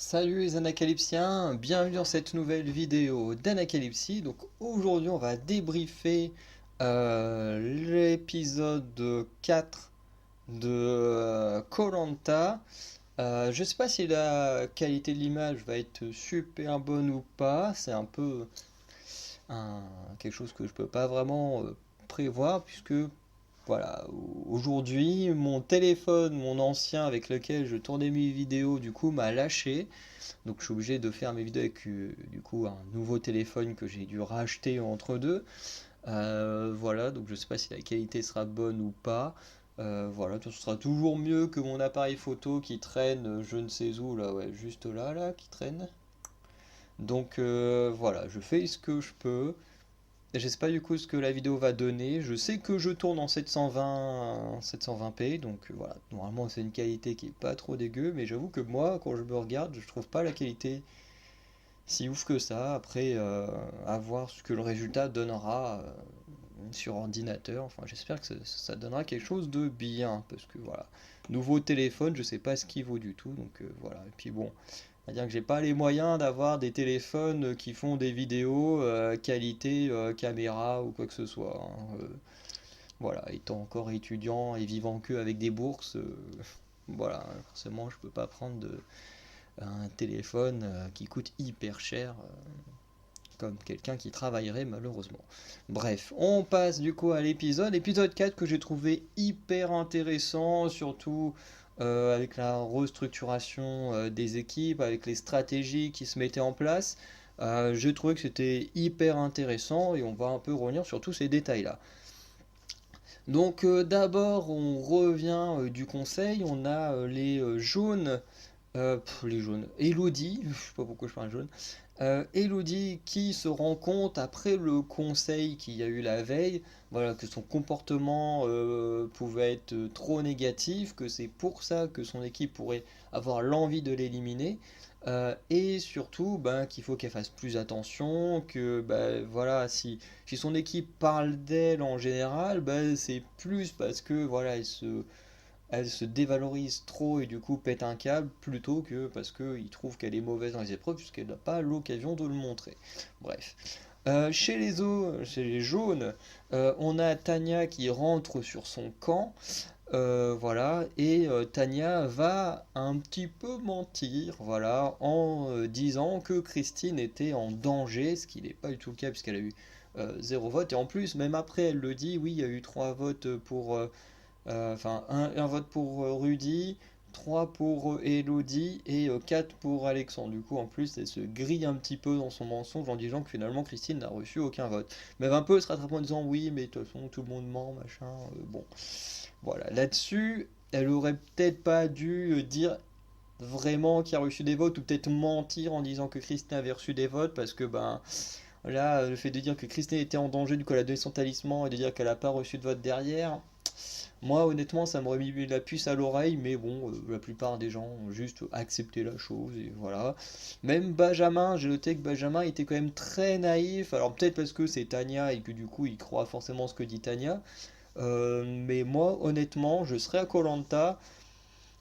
Salut les Anacalypsiens, bienvenue dans cette nouvelle vidéo d'Anacalypsie. Donc aujourd'hui on va débriefer l'épisode 4 de koh. Je sais pas si la qualité de l'image va être super bonne ou pas, c'est un peu quelque chose que je peux pas vraiment prévoir puisque voilà, aujourd'hui mon téléphone, mon ancien avec lequel je tournais mes vidéos du coup m'a lâché. Donc je suis obligé de faire mes vidéos avec du coup un nouveau téléphone que j'ai dû racheter entre deux. Voilà, donc je sais pas si la qualité sera bonne ou pas. Voilà, ce sera toujours mieux que mon appareil photo qui traîne je ne sais où là, ouais, juste là, là, qui traîne. Donc voilà, je fais ce que je peux. Je sais pas du coup ce que la vidéo va donner. Je sais que je tourne en 720p, donc voilà. Normalement c'est une qualité qui est pas trop dégueu, mais j'avoue que moi, quand je me regarde, je trouve pas la qualité si ouf que ça. Après, à voir ce que le résultat donnera sur ordinateur. Enfin, j'espère que ça donnera quelque chose de bien, parce que voilà, nouveau téléphone, je sais pas ce qu'il vaut du tout, donc voilà. Et puis bon, on va dire que j'ai pas les moyens d'avoir des téléphones qui font des vidéos qualité caméra ou quoi que ce soit, hein. Voilà, étant encore étudiant et vivant que avec des bourses, voilà, forcément, je peux pas prendre un téléphone qui coûte hyper cher comme quelqu'un qui travaillerait malheureusement. Bref, on passe du coup à l'épisode 4 que j'ai trouvé hyper intéressant, surtout avec la restructuration des équipes, avec les stratégies qui se mettaient en place. J'ai trouvé que c'était hyper intéressant et on va un peu revenir sur tous ces détails-là. Donc d'abord on revient du conseil, on a les jaunes, les jaunes, Elodie, je sais pas pourquoi je parle jaune, Elodie qui se rend compte après le conseil qu'il y a eu la veille, voilà, que son comportement pouvait être trop négatif, que c'est pour ça que son équipe pourrait avoir l'envie de l'éliminer. Et surtout ben, qu'il faut qu'elle fasse plus attention, que ben, voilà, si son équipe parle d'elle en général, ben, c'est plus parce que voilà, elle se dévalorise trop et du coup pète un câble plutôt que parce qu'il trouve qu'elle est mauvaise dans les épreuves puisqu'elle n'a pas l'occasion de le montrer. Bref. Chez les jaunes, on a Tanya qui rentre sur son camp. Voilà, et Tanya va un petit peu mentir, voilà, en disant que Christine était en danger, ce qui n'est pas du tout le cas puisqu'elle a eu zéro vote. Et en plus, même après, elle le dit, oui, il y a eu trois votes pour enfin, un vote pour Rudy, 3 pour Elodie et 4 pour Alexandre. Du coup, en plus, elle se grille un petit peu dans son mensonge en disant que finalement Christine n'a reçu aucun vote. Mais elle va un peu se rattraper en disant oui, mais de toute façon, tout le monde ment, machin. Bon, voilà. Là-dessus, elle aurait peut-être pas dû dire vraiment qui a reçu des votes ou peut-être mentir en disant que Christine avait reçu des votes parce que ben là le fait de dire que Christine était en danger du coup elle a donné son talisman et de dire qu'elle n'a pas reçu de vote derrière, moi, honnêtement, ça m'aurait mis la puce à l'oreille, mais bon, la plupart des gens ont juste accepté la chose, et voilà. Même Benjamin, j'ai noté que Benjamin était quand même très naïf, alors peut-être parce que c'est Tania et que du coup il croit forcément ce que dit Tania, mais moi, honnêtement, je serais à koh,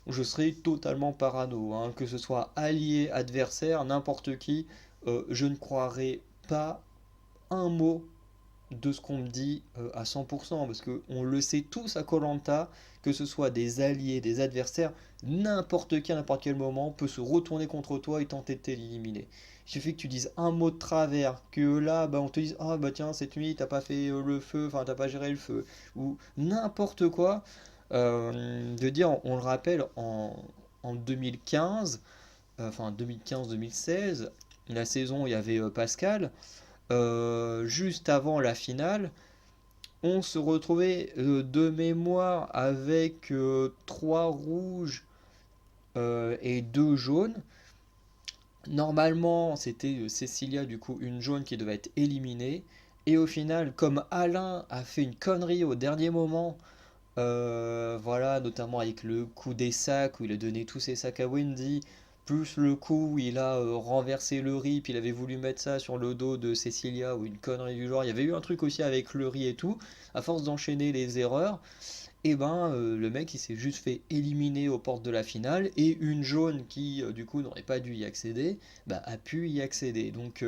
je serais totalement parano, hein, que ce soit allié, adversaire, n'importe qui, je ne croirais pas un mot de ce qu'on me dit à 100%, parce qu'on le sait tous à koh, que ce soit des alliés, des adversaires, n'importe qui à n'importe quel moment peut se retourner contre toi et tenter de t'éliminer. Il suffit que tu dises un mot de travers, que là bah, on te dise ah bah tiens cette nuit t'as pas fait le feu, enfin t'as pas géré le feu, ou n'importe quoi. Je veux dire, on le rappelle en 2015, enfin 2015-2016, la saison où il y avait Pascal, juste avant la finale, on se retrouvait de mémoire avec 3 rouges et 2 jaunes. Normalement, c'était Cecilia, du coup, une jaune qui devait être éliminée. Et au final, comme Alain a fait une connerie au dernier moment, voilà, notamment avec le coup des sacs où il a donné tous ses sacs à Wendy, plus le coup où il a renversé le riz, puis il avait voulu mettre ça sur le dos de Cecilia ou une connerie du genre. Il y avait eu un truc aussi avec le riz et tout, à force d'enchaîner les erreurs. et ben le mec il s'est juste fait éliminer aux portes de la finale, et une jaune qui du coup n'aurait pas dû y accéder, bah, a pu y accéder. Donc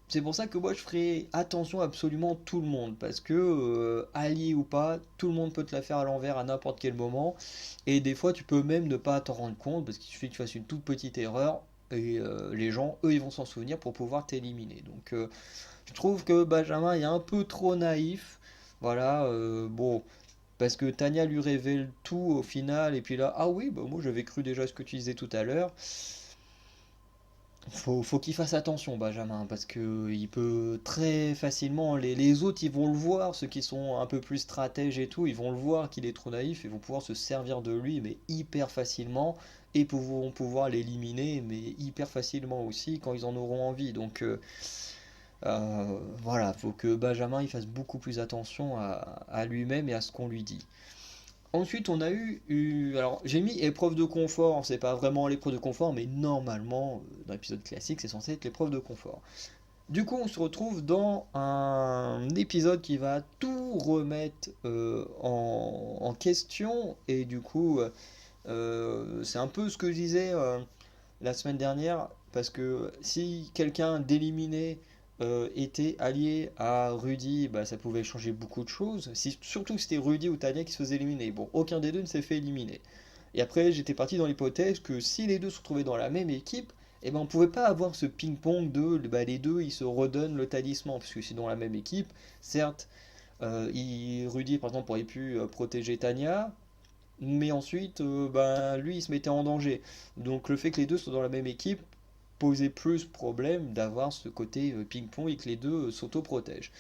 c'est pour ça que moi je ferai attention à absolument tout le monde, parce que allié ou pas, tout le monde peut te la faire à l'envers à n'importe quel moment, et des fois tu peux même ne pas t'en rendre compte, parce qu'il suffit que tu fasses une toute petite erreur, et les gens, eux, ils vont s'en souvenir pour pouvoir t'éliminer. Donc je trouve que Benjamin est un peu trop naïf, voilà, bon, parce que Tania lui révèle tout au final, et puis là, ah oui, bah moi j'avais cru déjà ce que tu disais tout à l'heure. Faut qu'il fasse attention, Benjamin, parce que il peut très facilement. Les autres, ils vont le voir, ceux qui sont un peu plus stratèges et tout, ils vont le voir qu'il est trop naïf, ils vont pouvoir se servir de lui, mais hyper facilement, et vont pouvoir l'éliminer, mais hyper facilement aussi quand ils en auront envie. Donc voilà, faut que Benjamin il fasse beaucoup plus attention à lui-même et à ce qu'on lui dit. Ensuite, on a alors j'ai mis épreuve de confort, c'est pas vraiment l'épreuve de confort, mais normalement, dans l'épisode classique, c'est censé être l'épreuve de confort. Du coup, on se retrouve dans un épisode qui va tout remettre en question, et du coup, c'est un peu ce que je disais la semaine dernière, parce que si quelqu'un d'éliminé était allié à Rudy, bah, ça pouvait changer beaucoup de choses. Surtout si c'était Rudy ou Tania qui se faisaient éliminer. Bon, aucun des deux ne s'est fait éliminer. Et après, j'étais parti dans l'hypothèse que si les deux se retrouvaient dans la même équipe, eh ben, on pouvait pas avoir ce ping-pong de bah, les deux ils se redonnent le talisman, parce que c'est dans la même équipe. Certes, Rudy par exemple aurait pu protéger Tania, mais ensuite, ben, lui, il se mettait en danger. Donc le fait que les deux soient dans la même équipe posait plus problème d'avoir ce côté ping-pong et que les deux s'auto-protègent.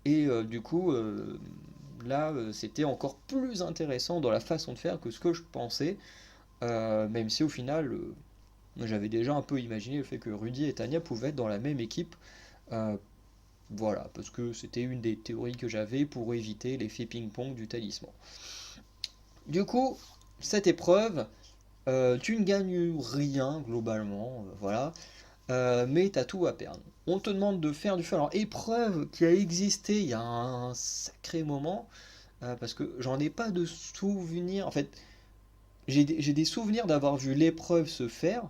Et du coup, là, c'était encore plus intéressant dans la façon de faire que ce que je pensais, même si au final, j'avais déjà un peu imaginé le fait que Rudy et Tania pouvaient être dans la même équipe. euh, voilà, parce que c'était une des théories que j'avais pour éviter l'effet ping-pong du talisman. Du coup, cette épreuve, tu ne gagnes rien globalement, voilà, mais tu as tout à perdre. On te demande de faire du feu. Alors, épreuve qui a existé il y a un sacré moment, parce que j'en ai pas de souvenir. En fait, j'ai des souvenirs d'avoir vu l'épreuve se faire,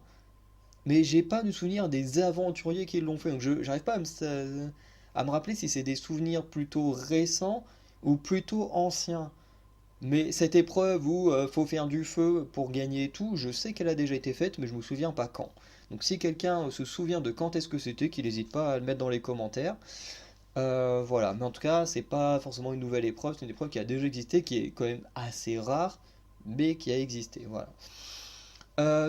mais j'ai pas de souvenir des aventuriers qui l'ont fait. Donc, je j'arrive pas à me rappeler si c'est des souvenirs plutôt récents ou plutôt anciens. Mais cette épreuve où faut faire du feu pour gagner tout, je sais qu'elle a déjà été faite, mais je me souviens pas quand. Donc si quelqu'un se souvient de quand est-ce que c'était, qu'il n'hésite pas à le mettre dans les commentaires. Voilà, mais en tout cas, c'est pas forcément une nouvelle épreuve, c'est une épreuve qui a déjà existé, qui est quand même assez rare, mais qui a existé. Voilà.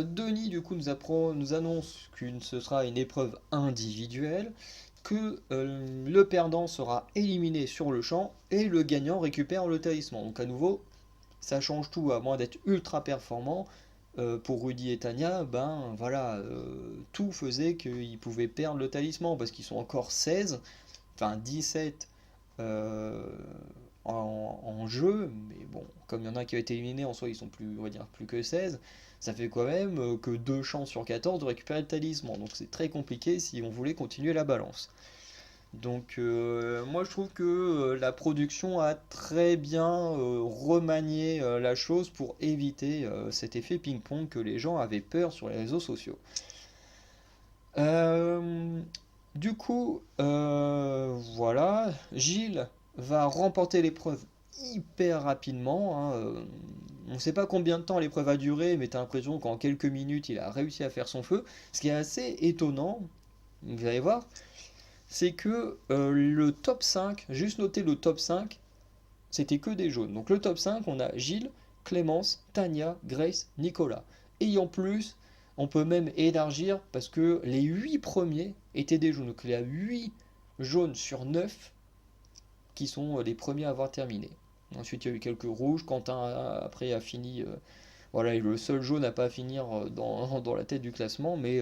Denis, du coup, nous annonce que ce sera une épreuve individuelle, que le perdant sera éliminé sur le champ et le gagnant récupère le talisman. Donc à nouveau, ça change tout, à moins d'être ultra performant. Pour Rudy et Tania, ben voilà, tout faisait qu'ils pouvaient perdre le talisman parce qu'ils sont encore 16, enfin 17 euh, en jeu, mais bon, comme il y en a qui ont été éliminés, en soi ils sont plus, on va dire, plus que 16, ça fait quand même que 2 chances sur 14 de récupérer le talisman, donc c'est très compliqué si on voulait continuer la balance. Donc moi je trouve que la production a très bien remanié la chose pour éviter cet effet ping-pong que les gens avaient peur sur les réseaux sociaux. Euh, du coup, voilà, Gilles va remporter l'épreuve hyper rapidement, hein, on ne sait pas combien de temps l'épreuve a duré, mais tu as l'impression qu'en quelques minutes, il a réussi à faire son feu. Ce qui est assez étonnant, vous allez voir, c'est que le top 5, juste noter le top 5, c'était que des jaunes. Donc le top 5, on a Gilles, Clémence, Tania, Grace, Nicolas. Et en plus, on peut même élargir parce que les 8 premiers étaient des jaunes. Donc il y a 8 jaunes sur 9 qui sont les premiers à avoir terminé. Ensuite, il y a eu quelques rouges. Quentin, après, a fini. Voilà, il est le seul jaune à pas finir dans la tête du classement. Mais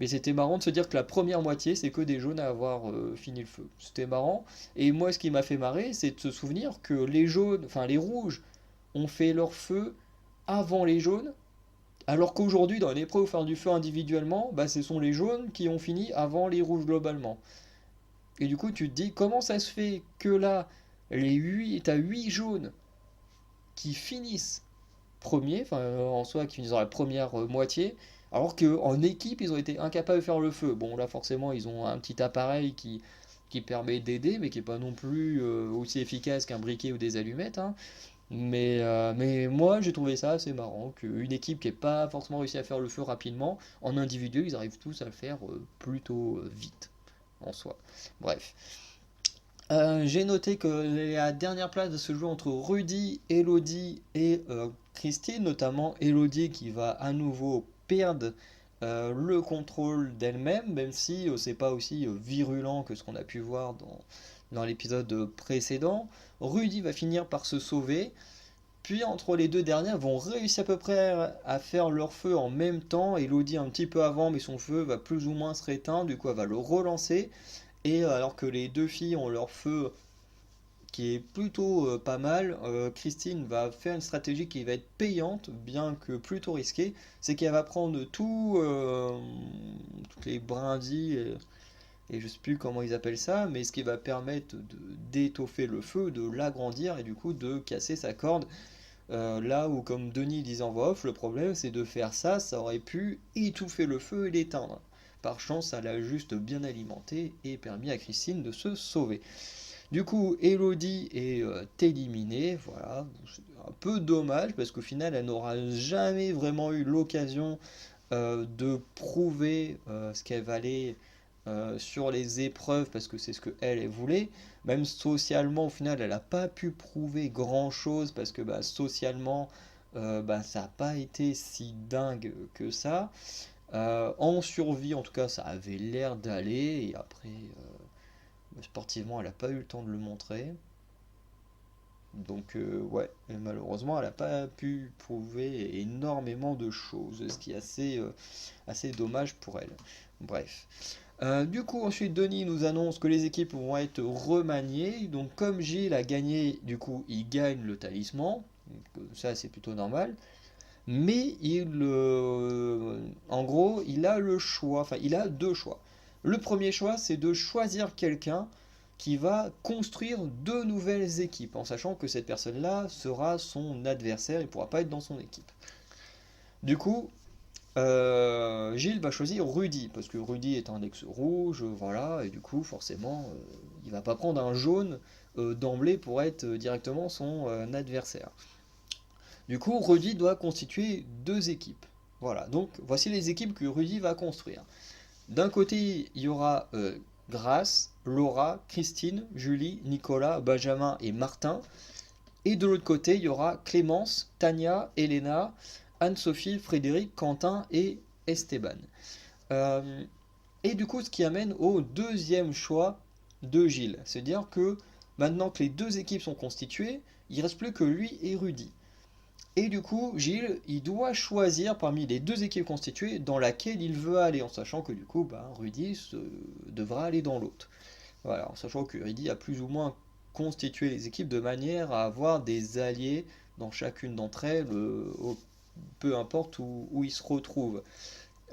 c'était marrant de se dire que la première moitié, c'est que des jaunes à avoir fini le feu. C'était marrant. Et moi, ce qui m'a fait marrer, c'est de se souvenir que les jaunes, enfin les rouges, ont fait leur feu avant les jaunes, alors qu'aujourd'hui, dans une épreuve où faire du feu individuellement, bah, ce sont les jaunes qui ont fini avant les rouges globalement. Et du coup, tu te dis, comment ça se fait que là, t'as 8 jaunes qui finissent premier, enfin en soi qui finissent dans la première moitié, alors qu'en équipe ils ont été incapables de faire le feu. Bon là forcément ils ont un petit appareil qui permet d'aider, mais qui n'est pas non plus aussi efficace qu'un briquet ou des allumettes, hein. Mais moi j'ai trouvé ça assez marrant, qu'une équipe qui n'est pas forcément réussi à faire le feu rapidement, en individu ils arrivent tous à le faire plutôt vite en soi. Bref. J'ai noté que la dernière place va se jouer entre Rudy, Elodie et Christine, notamment Elodie qui va à nouveau perdre le contrôle d'elle-même, même si c'est pas aussi virulent que ce qu'on a pu voir dans l'épisode précédent. Rudy va finir par se sauver, puis entre les deux dernières vont réussir à peu près à faire leur feu en même temps. Elodie un petit peu avant, mais son feu va plus ou moins se réteindre, du coup elle va le relancer. Et alors que les deux filles ont leur feu qui est plutôt pas mal, Christine va faire une stratégie qui va être payante, bien que plutôt risquée. C'est qu'elle va prendre toutes les brindilles, et je sais plus comment ils appellent ça, mais ce qui va permettre d'étoffer le feu, de l'agrandir et du coup de casser sa corde. Là où, comme Denis disait en voix off, le problème c'est de faire ça, ça aurait pu étouffer le feu et l'éteindre. Par chance, ça l'a juste bien alimenté et permis à Christine de se sauver. Du coup, Elodie est éliminée, voilà. C'est un peu dommage parce qu'au final, elle n'aura jamais vraiment eu l'occasion de prouver ce qu'elle valait sur les épreuves parce que c'est ce qu'elle voulait. Même socialement, au final, elle n'a pas pu prouver grand-chose parce que bah, socialement, ça n'a pas été si dingue que ça. En survie, en tout cas, ça avait l'air d'aller. Et après, sportivement, elle n'a pas eu le temps de le montrer. Donc, ouais, malheureusement, elle n'a pas pu prouver énormément de choses, ce qui est assez dommage pour elle. Bref. Du coup, ensuite, Denis nous annonce que les équipes vont être remaniées. Donc, comme Gilles a gagné, du coup, il gagne le talisman. Donc, ça, c'est plutôt normal. Mais en gros, il a le choix. Enfin, il a deux choix. Le premier choix, c'est de choisir quelqu'un qui va construire deux nouvelles équipes, en sachant que cette personne-là sera son adversaire, il ne pourra pas être dans son équipe. Du coup, Gilles va choisir Rudy, parce que Rudy est un ex-rouge, voilà, et du coup, forcément, il va pas prendre un jaune d'emblée pour être directement son adversaire. Du coup, Rudy doit constituer deux équipes. Voilà, donc voici les équipes que Rudy va construire. D'un côté, il y aura Grace, Laura, Christine, Julie, Nicolas, Benjamin et Martin. Et de l'autre côté, il y aura Clémence, Tania, Elena, Anne-Sophie, Frédéric, Quentin et Esteban. Euh, et du coup, ce qui amène au deuxième choix de Gilles. C'est-à-dire que maintenant que les deux équipes sont constituées, il ne reste plus que lui et Rudy. Et du coup, Gilles, il doit choisir parmi les deux équipes constituées dans laquelle il veut aller, en sachant que du coup, Rudy devra aller dans l'autre. Voilà, en sachant que Rudy a plus ou moins constitué les équipes de manière à avoir des alliés dans chacune d'entre elles, peu importe où ils se retrouvent.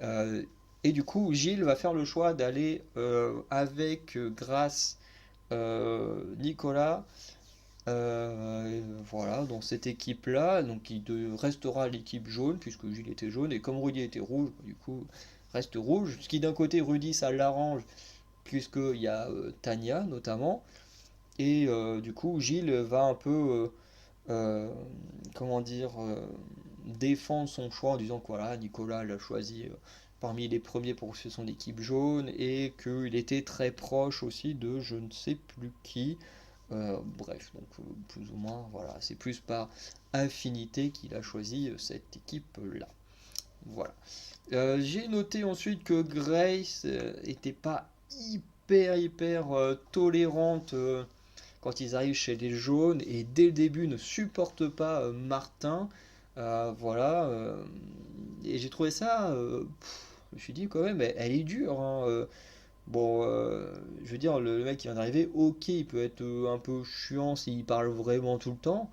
Euh, et du coup, Gilles va faire le choix d'aller avec Grace, Nicolas, voilà, dans cette équipe-là, donc restera l'équipe jaune, puisque Gilles était jaune, et comme Rudy était rouge, du coup, reste rouge. Ce qui d'un côté, Rudy, ça l'arrange, puisqu'il y a Tania notamment, et du coup, Gilles va un peu, comment dire, défendre son choix en disant que voilà, Nicolas l'a choisi parmi les premiers pour faire son équipe jaune, et qu'il était très proche aussi de je ne sais plus qui. Bref, donc plus ou moins, voilà, c'est plus par affinité qu'il a choisi cette équipe-là. Voilà. J'ai noté ensuite que Grace était pas hyper tolérante quand ils arrivent chez les jaunes et dès le début ne supporte pas Martin. Voilà. Et j'ai trouvé ça. Je me suis dit quand même, elle est dure, hein. Bon, je veux dire, le mec qui vient d'arriver, ok, il peut être un peu chiant s'il parle vraiment tout le temps,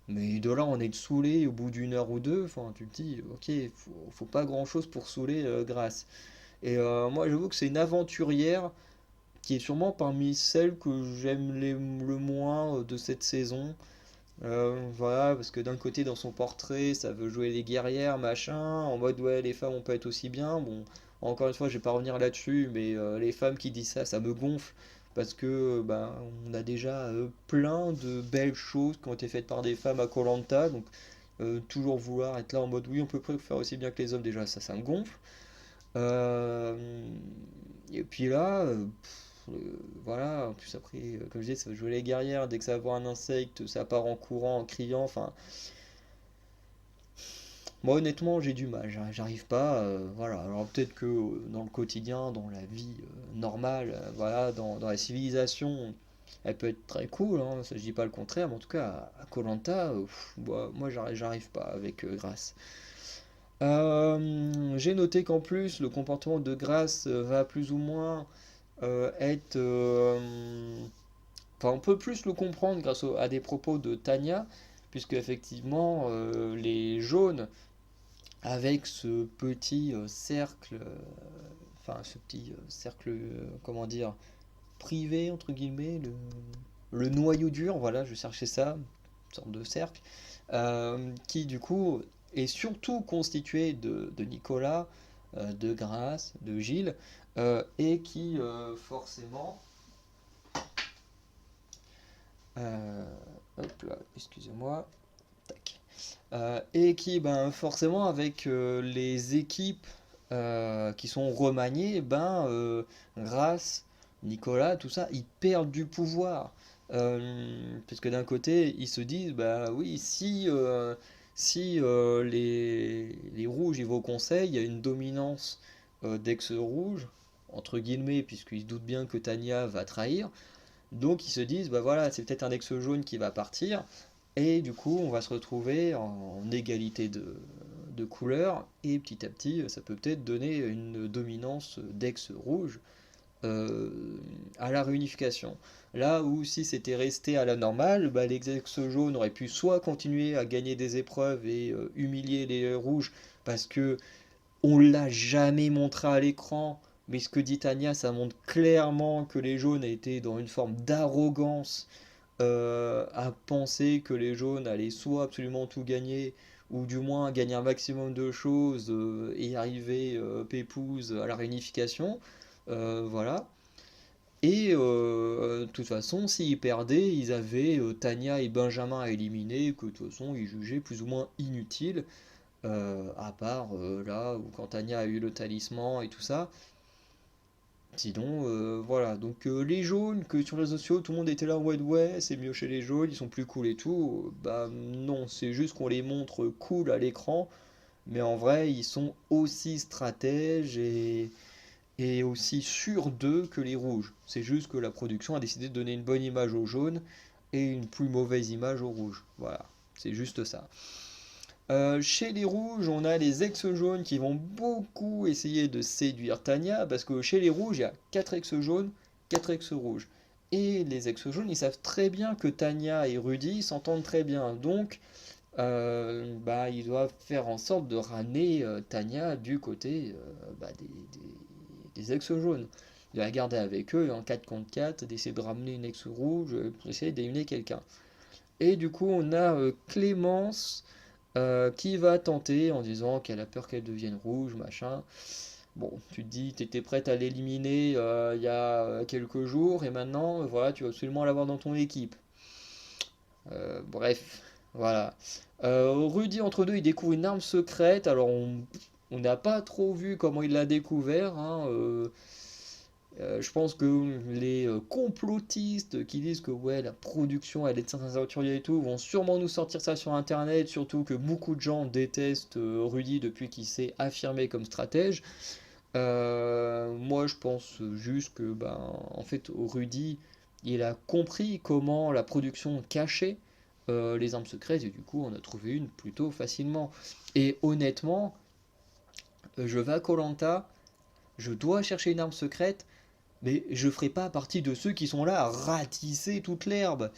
mais de là, on est saoulé au bout d'une heure ou deux, enfin, tu te dis, ok, faut pas grand-chose pour saouler Grace. Et moi, j'avoue que c'est une aventurière qui est sûrement parmi celles que j'aime le moins de cette saison. Voilà, parce que d'un côté, dans son portrait, ça veut jouer les guerrières, machin, en mode ouais, les femmes on peut être aussi bien. Bon, encore une fois, je vais pas revenir là-dessus, mais les femmes qui disent ça, ça me gonfle, parce que ben, on a déjà plein de belles choses qui ont été faites par des femmes à koh, donc toujours vouloir être là en mode oui, on peut pas faire aussi bien que les hommes, déjà, ça me gonfle. Euh, et puis là, voilà, en plus après, comme je disais, ça va jouer les guerrières, dès que ça voit un insecte, ça part en courant, en criant, enfin, moi honnêtement j'ai du mal, j'arrive pas, voilà, alors peut-être que dans le quotidien, dans la vie normale, voilà, dans la civilisation, elle peut être très cool, hein, ça je dis pas le contraire, mais en tout cas à koh moi j'arrive pas avec Grace. J'ai noté qu'en plus le comportement de Grace va plus ou moins être... enfin, on peut plus le comprendre grâce à des propos de Tanya, puisque effectivement les jaunes, avec ce petit cercle, enfin ce petit cercle, comment dire, privé entre guillemets, le noyau dur, voilà, je cherchais ça, une sorte de cercle, qui du coup est surtout constitué de Nicolas, de Grace, de Gilles, et qui forcément, euh, hop là, excusez-moi, tac, et qui ben forcément avec les équipes qui sont remaniées, ben Grace, Nicolas, tout ça, ils perdent du pouvoir. Parce que d'un côté, ils se disent, bah oui, si les rouges ils vont au conseil, il y a une dominance d'ex-rouge, entre guillemets, puisqu'ils se doutent bien que Tanya va trahir. Donc ils se disent, bah voilà, c'est peut-être un ex-jaune qui va partir, et du coup on va se retrouver en égalité de couleurs, et petit à petit ça peut peut-être donner une dominance d'ex-rouge euh, à la réunification. Là où si c'était resté à la normale, bah, les ex-jaunes auraient pu soit continuer à gagner des épreuves et humilier les rouges parce que on l'a jamais montré à l'écran, mais ce que dit Tania, ça montre clairement que les jaunes étaient dans une forme d'arrogance à penser que les jaunes allaient soit absolument tout gagner, ou du moins gagner un maximum de choses et arriver pépouze à la réunification. Voilà. Et de toute façon, s'ils perdaient, ils avaient Tania et Benjamin à éliminer, que de toute façon ils jugeaient plus ou moins inutiles. À part là où quand Tanya a eu le talisman et tout ça. Sinon, voilà. Donc les jaunes, que sur les réseaux sociaux, tout le monde était là, ouais, ouais, c'est mieux chez les jaunes, ils sont plus cool et tout. Bah non, c'est juste qu'on les montre cool à l'écran, mais en vrai, ils sont aussi stratèges et aussi sûrs d'eux que les rouges. C'est juste que la production a décidé de donner une bonne image aux jaunes et une plus mauvaise image aux rouges. Voilà, c'est juste ça. Chez les rouges, on a les ex-jaunes qui vont beaucoup essayer de séduire Tanya, parce que chez les rouges, il y a 4 ex-jaunes, 4 ex-rouges. Et les ex-jaunes, ils savent très bien que Tanya et Rudy s'entendent très bien. Donc, bah, ils doivent faire en sorte de ramener Tanya du côté bah, des ex-jaunes. De la garder avec eux en 4 contre 4, d'essayer de ramener une ex-rouge, pour essayer d'éliminer quelqu'un. Et du coup, on a Clémence qui va tenter en disant qu'elle a peur qu'elle devienne rouge, machin. Bon, tu te dis, tu étais prête à l'éliminer il y a quelques jours, et maintenant, voilà, tu vas absolument l'avoir dans ton équipe. Bref, voilà. Rudy, entre deux, il découvre une arme secrète. Alors, on n'a pas trop vu comment il l'a découvert, hein. Je pense que les complotistes qui disent que ouais, la production elle est de certains aventuriers et tout vont sûrement nous sortir ça sur internet, surtout que beaucoup de gens détestent Rudy depuis qu'il s'est affirmé comme stratège. Moi je pense juste que ben, en fait Rudy il a compris comment la production cachait les armes secrètes et du coup on a trouvé une plutôt facilement. Et honnêtement, je vais à koh, je dois chercher une arme secrète. Mais je ferai pas partie de ceux qui sont là à ratisser toute l'herbe.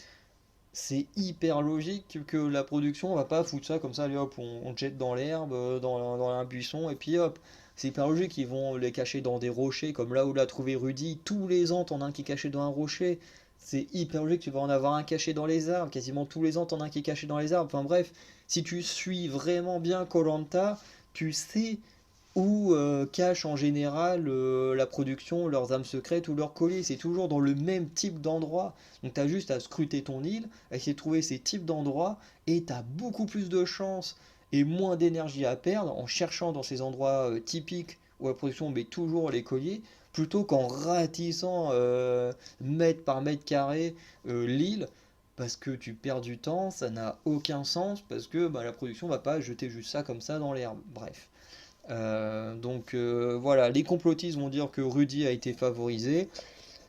C'est hyper logique que la production va pas foutre ça comme ça, allez hop, on jette dans l'herbe, dans un buisson, et puis hop. C'est hyper logique, ils vont les cacher dans des rochers, comme là où l'a trouvé Rudy. Tous les ans, t'en as un qui est caché dans un rocher. c'est hyper logique, tu vas en avoir un caché dans les arbres, quasiment tous les ans t'en as un qui est caché dans les arbres, enfin bref, si tu suis vraiment bien koh, tu sais où cachent en général la production, leurs âmes secrètes ou leurs colis. C'est toujours dans le même type d'endroit. Donc tu as juste à scruter ton île, à essayer de trouver ces types d'endroits, et tu as beaucoup plus de chances et moins d'énergie à perdre en cherchant dans ces endroits typiques où la production met toujours les colliers, plutôt qu'en ratissant mètre par mètre carré l'île. Parce que tu perds du temps, ça n'a aucun sens, parce que bah, la production va pas jeter juste ça comme ça dans l'herbe. Bref. Voilà, les complotistes vont dire que Rudy a été favorisé,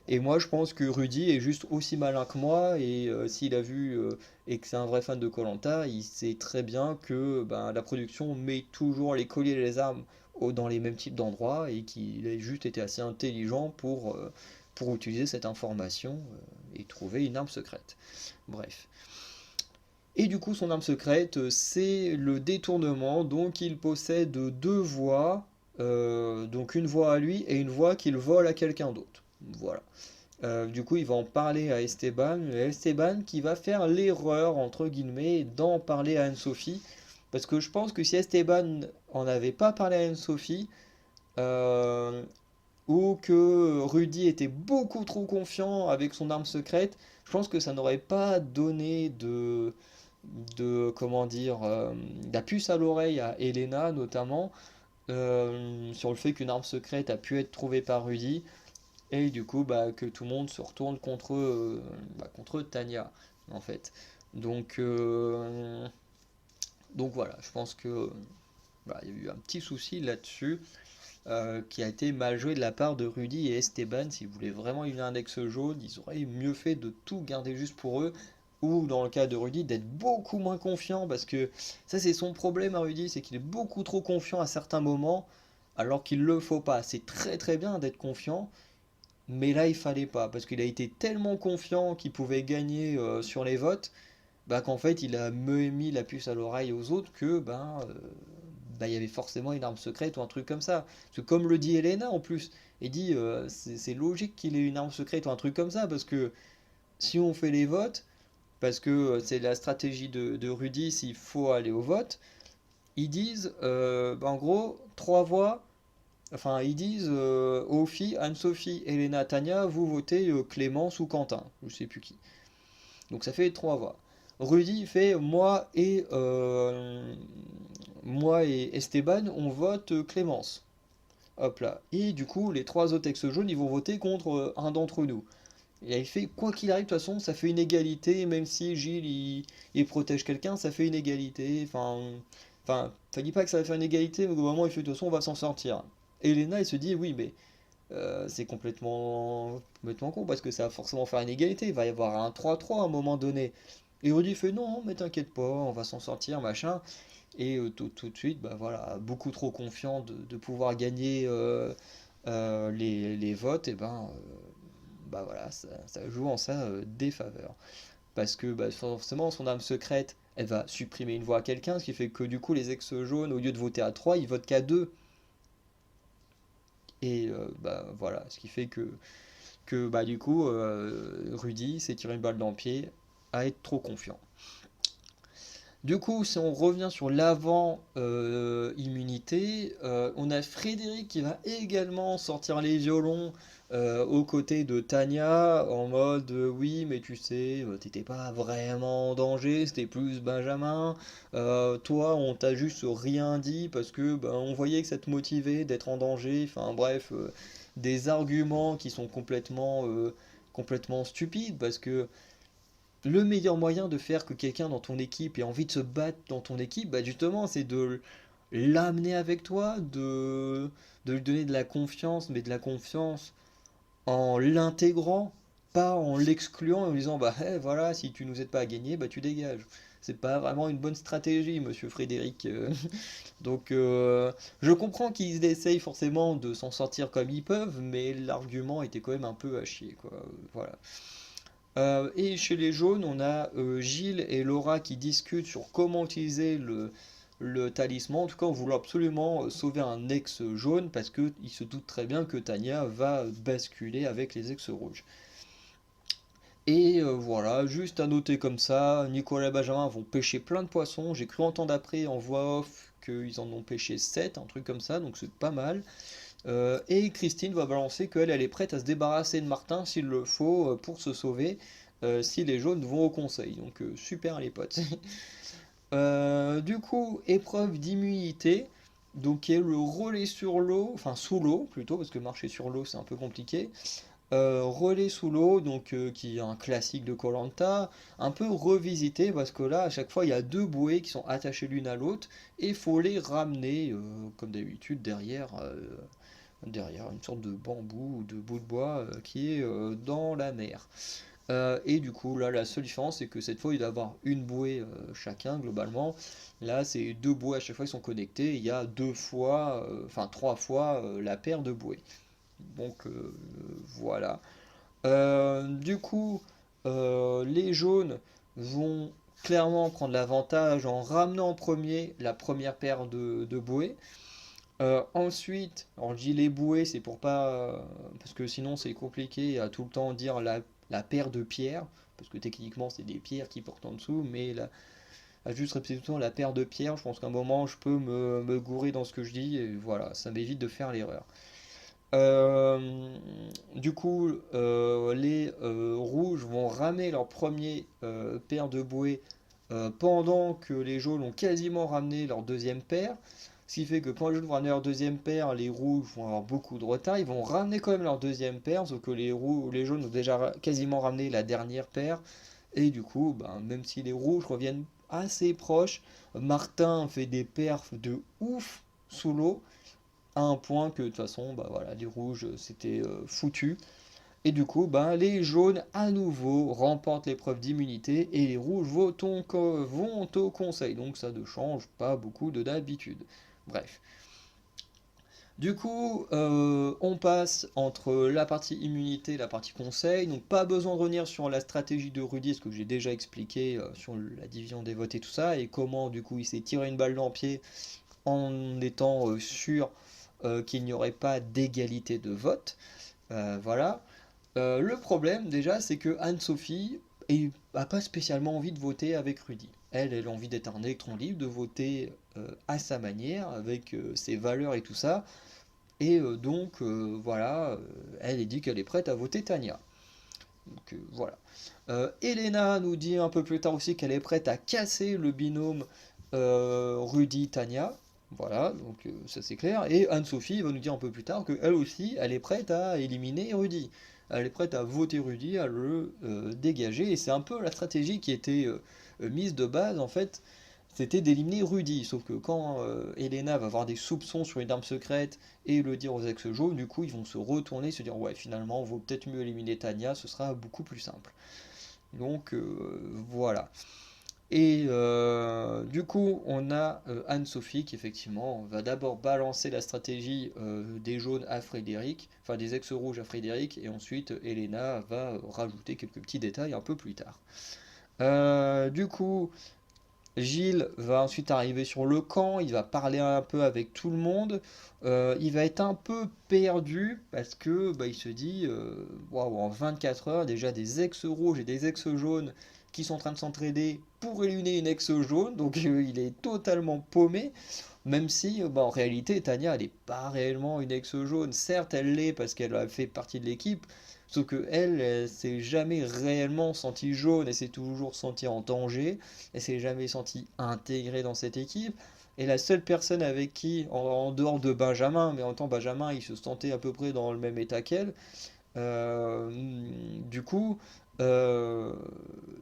et moi je pense que Rudy est juste aussi malin que moi, et s'il a vu et que c'est un vrai fan de koh, il sait très bien que ben, la production met toujours les colliers et les armes dans les mêmes types d'endroits, et qu'il a juste été assez intelligent pour utiliser cette information et trouver une arme secrète. Bref. Et du coup, son arme secrète, c'est le détournement. Donc, il possède deux voix. Donc, une voix à lui et une voix qu'il vole à quelqu'un d'autre. Voilà. Du coup, il va en parler à Esteban. Et Esteban qui va faire l'erreur, entre guillemets, d'en parler à Anne-Sophie. Parce que je pense que si Esteban en avait pas parlé à Anne-Sophie, euh, ou que Rudy était beaucoup trop confiant avec son arme secrète, je pense que ça n'aurait pas donné de comment dire, la puce à l'oreille à Elena notamment, sur le fait qu'une arme secrète a pu être trouvée par Rudy, et du coup bah, que tout le monde se retourne contre Tanya en fait. Donc, euh, donc voilà, je pense que bah, il y a eu un petit souci là-dessus qui a été mal joué de la part de Rudy et Esteban. S'ils voulaient vraiment une index jaune, ils auraient mieux fait de tout garder juste pour eux. Ou dans le cas de Rudy, d'être beaucoup moins confiant, parce que ça c'est son problème à Rudy, c'est qu'il est beaucoup trop confiant à certains moments, alors qu'il le faut pas. C'est très très bien d'être confiant, mais là il fallait pas, parce qu'il a été tellement confiant qu'il pouvait gagner sur les votes, bah, qu'en fait il a mis la puce à l'oreille aux autres que bah, il y avait forcément une arme secrète ou un truc comme ça. Parce que comme le dit Elena en plus, il dit c'est logique qu'il ait une arme secrète ou un truc comme ça, parce que si on fait les votes, parce que c'est la stratégie de Rudy s'il faut aller au vote, ils disent bah, en gros trois voix, enfin ils disent aux filles Anne-Sophie, Elena, Tania, vous votez Clémence ou Quentin, je sais plus qui. Donc ça fait trois voix. Rudy fait moi et Esteban, on vote Clémence. Hop là. Et du coup, les trois autres ex-jaunes, ils vont voter contre un d'entre nous. Et il fait, quoi qu'il arrive, de toute façon, ça fait une égalité, même si Gilles, il protège quelqu'un, ça fait une égalité. Ça dit pas que ça va faire une égalité, mais au moment, il fait, de toute façon, on va s'en sortir. Et Elena, elle se dit, oui, mais c'est complètement con, parce que ça va forcément faire une égalité, il va y avoir un 3-3 à un moment donné. Et Rudy fait, non, mais t'inquiète pas, on va s'en sortir, machin. Et tout de suite, bah voilà, beaucoup trop confiant de pouvoir gagner les votes, et bah voilà, ça joue en sa défaveur. Parce que bah, forcément, son âme secrète, elle va supprimer une voix à quelqu'un, ce qui fait que du coup, les ex-jaunes, au lieu de voter à 3 ils votent qu'à 2. Et bah voilà, ce qui fait que bah du coup, Rudy s'est tiré une balle dans le pied à être trop confiant. Du coup, si on revient sur l'avant-immunité, on a Frédéric qui va également sortir les violons aux côtés de Tania en mode oui, mais tu sais, t'étais pas vraiment en danger, c'était plus Benjamin. Toi, on t'a juste rien dit parce que ben, on voyait que ça te motivait d'être en danger. Enfin bref, des arguments qui sont complètement stupides parce que le meilleur moyen de faire que quelqu'un dans ton équipe ait envie de se battre dans ton équipe, bah justement, c'est de l'amener avec toi, de lui donner de la confiance, mais de la confiance en l'intégrant, pas en l'excluant et en lui disant bah voilà, si tu nous aides pas à gagner, bah tu dégages. C'est pas vraiment une bonne stratégie, monsieur Frédéric. Donc je comprends qu'ils essayent forcément de s'en sortir comme ils peuvent, mais l'argument était quand même un peu à chier, quoi. Voilà. Et chez les jaunes, on a Gilles et Laura qui discutent sur comment utiliser le talisman, en tout cas en voulant absolument sauver un ex jaune parce qu'ils se doutent très bien que Tania va basculer avec les ex rouges. Et voilà, juste à noter comme ça, Nicolas et Benjamin vont pêcher plein de poissons. J'ai cru entendre après en voix off qu'ils en ont pêché 7, un truc comme ça, donc c'est pas mal. Et Christine va balancer qu'elle elle est prête à se débarrasser de Martin s'il le faut pour se sauver si les jaunes vont au conseil. Donc super les potes. Du coup, épreuve d'immunité, donc qui est le relais sur l'eau, enfin sous l'eau plutôt, parce que marcher sur l'eau c'est un peu compliqué. Relais sous l'eau, donc qui est un classique de koh, un peu revisité parce que là à chaque fois il y a deux bouées qui sont attachées l'une à l'autre et il faut les ramener comme d'habitude derrière une sorte de bambou ou de bout de bois qui est dans la mer. Et du coup, là, la seule différence, c'est que cette fois, il doit y avoir une bouée chacun, globalement. Là, c'est deux bouées à chaque fois qui sont connectées. Il y a deux fois, enfin trois fois la paire de bouées. Donc, voilà. Du coup, les jaunes vont clairement prendre l'avantage en ramenant en premier la première paire de bouées. Ensuite, alors je dis les bouées, c'est pour pas. Parce que sinon c'est compliqué à tout le temps dire la paire de pierres, parce que techniquement c'est des pierres qui portent en dessous, mais à juste répéter tout le temps la paire de pierres, je pense qu'à un moment je peux me gourer dans ce que je dis, et voilà, ça m'évite de faire l'erreur. Euh, du coup, les rouges vont ramer leur premier paire de bouées pendant que les jaunes ont quasiment ramené leur deuxième paire. Ce qui fait que quand les jaunes vont ramener leur deuxième paire, les rouges vont avoir beaucoup de retard. Ils vont ramener quand même leur deuxième paire, sauf que les jaunes ont déjà quasiment ramené la dernière paire. Et du coup, ben, même si les rouges reviennent assez proches, Martin fait des perfs de ouf sous l'eau à un point que de toute façon, bah voilà, les rouges c'était foutu. Et du coup, bah, les jaunes à nouveau remportent l'épreuve d'immunité et les rouges vont au conseil. Donc ça ne change pas beaucoup de d'habitude. Bref. Du coup, on passe entre la partie immunité et la partie conseil. Donc pas besoin de revenir sur la stratégie de Rudy, ce que j'ai déjà expliqué sur la division des votes et tout ça, et comment du coup il s'est tiré une balle dans le pied en étant sûr qu'il n'y aurait pas d'égalité de vote. Voilà. Le problème déjà, c'est que Anne-Sophie n'a pas spécialement envie de voter avec Rudy. Elle a envie d'être un électron libre, de voter à sa manière, avec ses valeurs et tout ça. Et donc, voilà, elle est dit qu'elle est prête à voter Tania. Donc, voilà. Elena nous dit un peu plus tard aussi qu'elle est prête à casser le binôme Rudy-Tania. Voilà, donc ça c'est clair. Et Anne-Sophie va nous dire un peu plus tard qu'elle aussi, elle est prête à éliminer Rudy. Elle est prête à voter Rudy, à le dégager. Et c'est un peu la stratégie qui était mise de base, en fait, c'était d'éliminer Rudy. Sauf que quand Elena va avoir des soupçons sur une arme secrète et le dire aux ex-jaunes, du coup ils vont se retourner, se dire ouais finalement, vaut peut-être mieux éliminer Tania, ce sera beaucoup plus simple. Donc voilà. Et du coup, on a Anne-Sophie qui effectivement va d'abord balancer la stratégie des jaunes à Frédéric, enfin des ex-rouges à Frédéric, et ensuite Elena va rajouter quelques petits détails un peu plus tard. Du coup, Gilles va ensuite arriver sur le camp, il va parler un peu avec tout le monde. Il va être un peu perdu parce que bah, il se dit waouh, en 24 heures, déjà des ex-rouges et des ex-jaunes qui sont en train de s'entraider pour éliminer une ex-jaune, donc il est totalement paumé. Même si bah, en réalité Tania elle n'est pas réellement une ex-jaune, certes elle l'est parce qu'elle a fait partie de l'équipe, sauf que elle s'est jamais réellement sentie jaune, elle s'est toujours sentie en danger, elle s'est jamais sentie intégrée dans cette équipe. Et la seule personne avec qui, en dehors de Benjamin, mais en tant Benjamin il se sentait à peu près dans le même état qu'elle, euh, du coup, euh,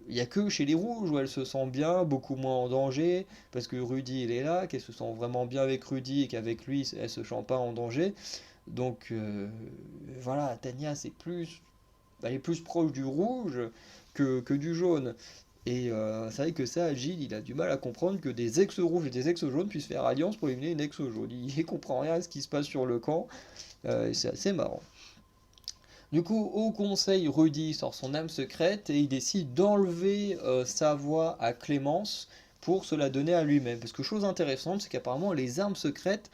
il n'y a que chez les rouges où elle se sent bien, beaucoup moins en danger, parce que Rudy il est là, qu'elle se sent vraiment bien avec Rudy et qu'avec lui elle se sent pas en danger. Donc voilà, Tania c'est plus, elle est plus proche du rouge que du jaune. Et c'est vrai que ça, Gilles, il a du mal à comprendre que des ex-rouges et des ex-jaunes puissent faire alliance pour éliminer une ex-jaune. Il comprend rien à ce qui se passe sur le camp, et c'est assez marrant. Du coup, au conseil, Rudy sort son âme secrète et il décide d'enlever sa voix à Clémence pour se la donner à lui-même. Parce que chose intéressante, c'est qu'apparemment les armes secrètes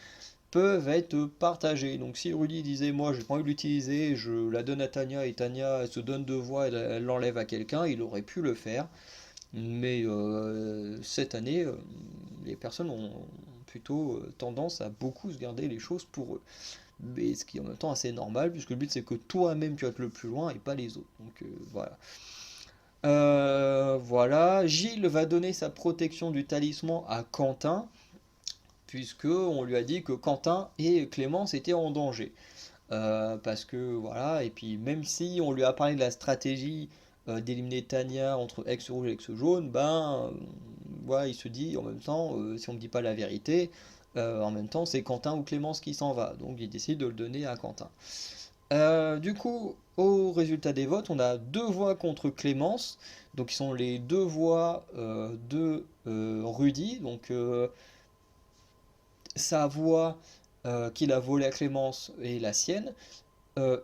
peuvent être partagées. Donc si Rudy disait moi j'ai pas envie de l'utiliser, je la donne à Tanya et Tanya elle se donne deux voix, elle l'enlève à quelqu'un, il aurait pu le faire. Mais cette année, les personnes ont plutôt tendance à beaucoup se garder les choses pour eux. Mais ce qui est en même temps assez normal, puisque le but c'est que toi-même tu vas être le plus loin et pas les autres. Donc voilà. Voilà, Gilles va donner sa protection du talisman à Quentin, puisque on lui a dit que Quentin et Clémence étaient en danger. Parce que voilà, et puis même si on lui a parlé de la stratégie d'éliminer Tanya entre ex rouge et ex jaune, ben voilà, il se dit en même temps, si on me dit pas la vérité, en même temps c'est Quentin ou Clémence qui s'en va, donc il décide de le donner à Quentin. Du coup, au résultat des votes, on a deux voix contre Clémence, donc qui sont les deux voix de Rudy, donc sa voix qu'il a volée à Clémence et la sienne,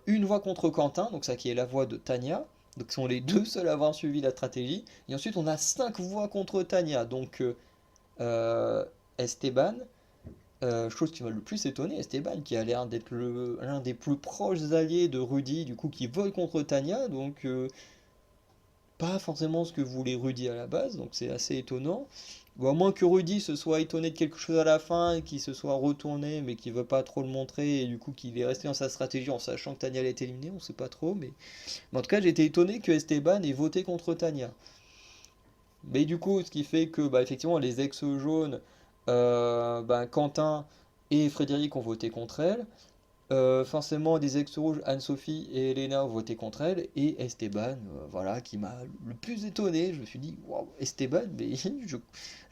une voix contre Quentin, donc ça qui est la voix de Tanya, donc ce sont les deux seuls à avoir suivi la stratégie, et ensuite on a cinq voix contre Tanya, donc euh, Esteban, chose qui m'a le plus étonné, Esteban, qui a l'air d'être l'un des plus proches alliés de Rudy, du coup, qui vole contre Tanya, donc pas forcément ce que voulait Rudy à la base, donc c'est assez étonnant. Ou à moins que Rudy se soit étonné de quelque chose à la fin, et qu'il se soit retourné, mais qu'il veut pas trop le montrer, et du coup qu'il est resté dans sa stratégie en sachant que Tanya allait être éliminée, on sait pas trop, mais en tout cas j'ai été étonné que Esteban ait voté contre Tanya. Mais du coup, ce qui fait que, bah, effectivement, les ex-jaunes, bah, Quentin et Frédéric ont voté contre elle. Forcément, des ex-rouges, Anne-Sophie et Elena ont voté contre elle. Et Esteban, voilà, qui m'a le plus étonné. Je me suis dit, waouh, Esteban, mais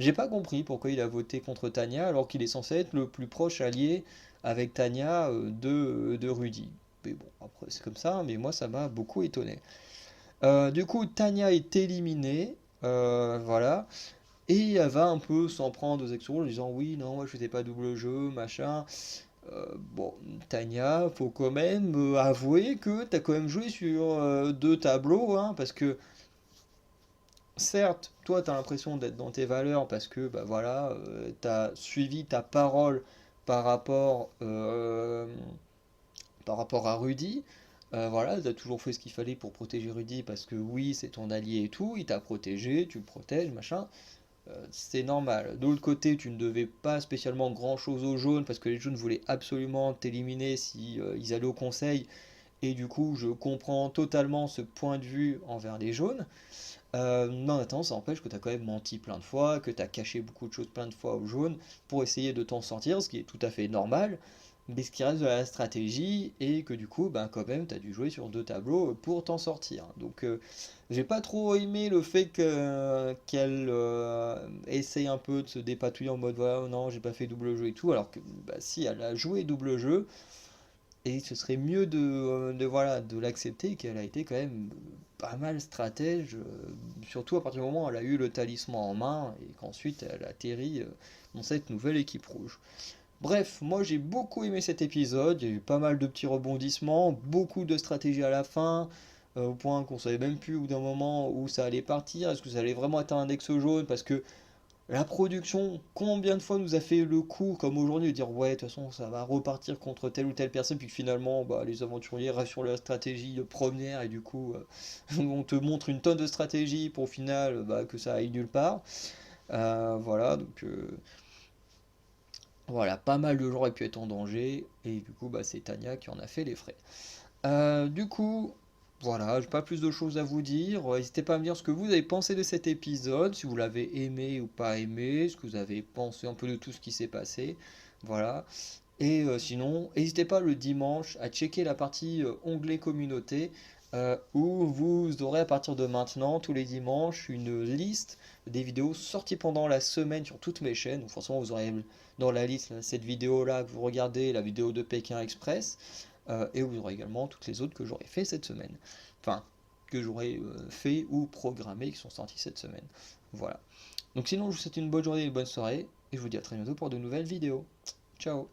j'ai pas compris pourquoi il a voté contre Tanya alors qu'il est censé être le plus proche allié avec Tanya de Rudy. Mais bon, après, c'est comme ça, mais moi, ça m'a beaucoup étonné. Du coup, Tanya est éliminée. Voilà. Et elle va un peu s'en prendre aux ex en disant oui, non, moi je faisais pas double jeu, machin. Bon, Tanya, faut quand même avouer que t'as quand même joué sur deux tableaux, hein, parce que certes, toi t'as l'impression d'être dans tes valeurs parce que bah voilà, t'as suivi ta parole par rapport, euh, par rapport à Rudy. Voilà, t'as toujours fait ce qu'il fallait pour protéger Rudy parce que oui, c'est ton allié et tout, il t'a protégé, tu le protèges, machin. C'est normal. De l'autre côté, tu ne devais pas spécialement grand-chose aux jaunes parce que les jaunes voulaient absolument t'éliminer si ils allaient au conseil. Et du coup, je comprends totalement ce point de vue envers les jaunes. Mais en attendant, ça empêche que tu as quand même menti plein de fois, que tu as caché beaucoup de choses plein de fois aux jaunes pour essayer de t'en sortir, ce qui est tout à fait normal. Mais ce qui reste de la stratégie, et que du coup, ben, quand même, tu as dû jouer sur deux tableaux pour t'en sortir. Donc, j'ai pas trop aimé le fait qu'elle essaye un peu de se dépatouiller en mode voilà, oh non, j'ai pas fait double jeu et tout, alors que bah, si elle a joué double jeu, et ce serait mieux voilà, de l'accepter qu'elle a été quand même pas mal stratège, surtout à partir du moment où elle a eu le talisman en main et qu'ensuite elle atterrit dans cette nouvelle équipe rouge. Bref, moi j'ai beaucoup aimé cet épisode, il y a eu pas mal de petits rebondissements, beaucoup de stratégies à la fin, au point qu'on savait même plus au bout d'un moment où ça allait partir, est-ce que ça allait vraiment être un index jaune, parce que la production, combien de fois nous a fait le coup, comme aujourd'hui, de dire ouais, de toute façon ça va repartir contre telle ou telle personne, puis que finalement bah, les aventuriers restent sur leur stratégie première, et du coup on te montre une tonne de stratégies pour au final bah, que ça aille nulle part. Voilà, donc voilà, pas mal de gens auraient pu être en danger, et du coup, bah, c'est Tanya qui en a fait les frais. Du coup, voilà, j'ai pas plus de choses à vous dire. N'hésitez pas à me dire ce que vous avez pensé de cet épisode, si vous l'avez aimé ou pas aimé, ce que vous avez pensé un peu de tout ce qui s'est passé. Voilà. Et sinon, n'hésitez pas le dimanche à checker la partie onglet communauté où vous aurez à partir de maintenant, tous les dimanches, une liste des vidéos sorties pendant la semaine sur toutes mes chaînes. Donc forcément, vous aurez dans la liste là, cette vidéo-là que vous regardez, la vidéo de Pékin Express, et vous aurez également toutes les autres que j'aurai fait cette semaine. Enfin, que j'aurai fait ou programmé qui sont sorties cette semaine. Voilà. Donc sinon, je vous souhaite une bonne journée et une bonne soirée, et je vous dis à très bientôt pour de nouvelles vidéos. Ciao.